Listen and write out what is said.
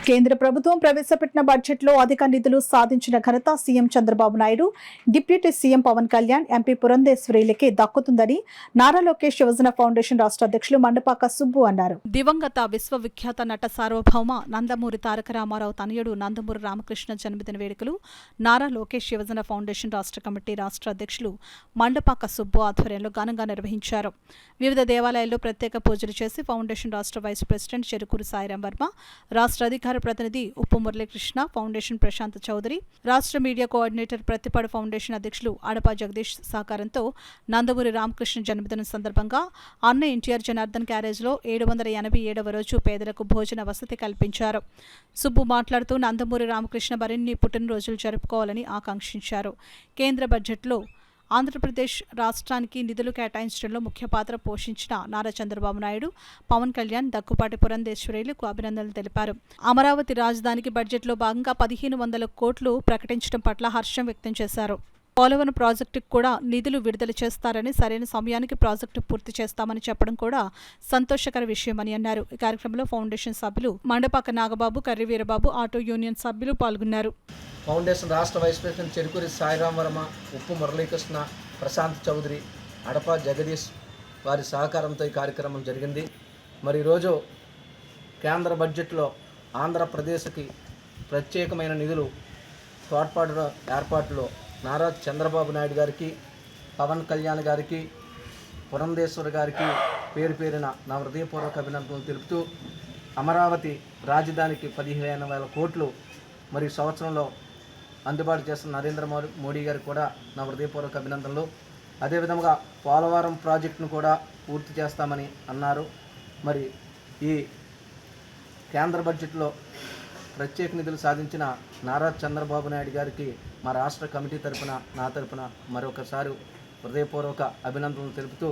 కేంద్ర ప్రభుత్వం ప్రవేశపెట్టిన బడ్జెట్లో అధిక నిధులు సాధించిన ఘనత CM Chandrababu Naidu, deputy CM Pawan Kalyan, MP పురంధేశ్వరిలకే దక్కుతుందని నారా లోకేష్ యువజన ఫౌండేషన్ రాష్ట్ర అధ్యక్షులు మండపాక సుబ్బు అన్నారు. దివంగత విశ్వవిఖ్యాత నట సార్వభౌమ నందమూరి తారక రామారావు తనయుడు నందమూరి రామకృష్ణ జన్మదిన వేడుకలు నారా లోకేష్ యువజన ఫౌండేషన్ రాష్ట్ర కమిటీ రాష్ట్ర అధ్యక్షులు మండపాక సుబ్బు ఆధ్వర్యంలో ఘనంగా నిర్వహించారు. వివిధ దేవాలయాల్లో ప్రత్యేక పూజలు చేసి ఫౌండేషన్ రాష్ట్ర వైస్ ప్రెసిడెంట్ చెరుకూరు సాయిరాం వర్మ, రాష్ట్ర అధికార ప్రతినిధి ఉప్పు మురళీకృష్ణ, ఫౌండేషన్ ప్రశాంత్ చౌదరి, రాష్ట్ర మీడియా కోఆర్డినేటర్ ప్రతిపాడు ఫౌండేషన్ అధ్యక్షులు అడపా జగదీష్ సహకారంతో నందమూరి రామకృష్ణ జన్మదినం సందర్భంగా అన్న ఎన్టీఆర్ జనార్దన్ క్యారేజ్లో 787వ రోజు పేదలకు భోజన వసతి కల్పించారు. సుబ్బు మాట్లాడుతూ నందమూరి రామకృష్ణ మరిన్ని పుట్టినరోజులు జరుపుకోవాలని ఆకాంక్షించారు. కేంద్ర బడ్జెట్లో ఆంధ్రప్రదేశ్ రాష్ట్రానికి నిధులు కేటాయించడంలో ముఖ్య పాత్ర పోషించిన నారా చంద్రబాబు నాయుడు, పవన్ కళ్యాణ్, దగ్గుపాటి పురంధేశ్వరిలకు అభినందనలు తెలిపారు. అమరావతి రాజధానికి బడ్జెట్లో భాగంగా 1500 కోట్లు ప్రకటించడం పట్ల హర్షం వ్యక్తం చేశారు. పోలవరం ప్రాజెక్టుకు కూడా నిధులు విడుదల చేస్తారని, సరైన సమయానికి ప్రాజెక్టు పూర్తి చేస్తామని చెప్పడం కూడా సంతోషకర విషయమని అన్నారు. ఈ కార్యక్రమంలో ఫౌండేషన్ సభ్యులు మండపాక నాగబాబు, కర్రి వీరబాబు, ఆటో యూనియన్ సభ్యులు పాల్గొన్నారు. ఫౌండేషన్ రాష్ట్ర వైస్ ప్రెసిడెంట్ చెరుకూరి సాయిరాం వర్మ, ఉప్పు మురళీకృష్ణ, ప్రశాంత్ చౌదరి, అడపా జగదీష్ వారి సహకారంతో ఈ కార్యక్రమం జరిగింది. మరి ఈరోజు కేంద్ర బడ్జెట్లో ఆంధ్రప్రదేశ్కి ప్రత్యేకమైన నిధులు తోడ్పాటు ఏర్పాటులో నారా చంద్రబాబు నాయుడు గారికి, పవన్ కళ్యాణ్ గారికి, పురంధేశ్వరి గారికి పేరు పేరున నా హృదయపూర్వక అభినందనలు తెలుపుతూ, అమరావతి రాజధానికి 15,000 కోట్లు మరి సంవత్సరంలో అందుబాటు చేస్తున్న నరేంద్ర మోడీ గారికి కూడా నా హృదయపూర్వక అభినందనలు. అదేవిధంగా పోలవరం ప్రాజెక్టును కూడా పూర్తి చేస్తామని అన్నారు. మరి ఈ కేంద్ర బడ్జెట్లో ప్రత్యేక నిధులు సాధించిన నారా చంద్రబాబు నాయుడు గారికి మా రాష్ట్ర కమిటీ తరపున, నా తరపున మరొకసారి హృదయపూర్వక అభినందనలు తెలుపుతూ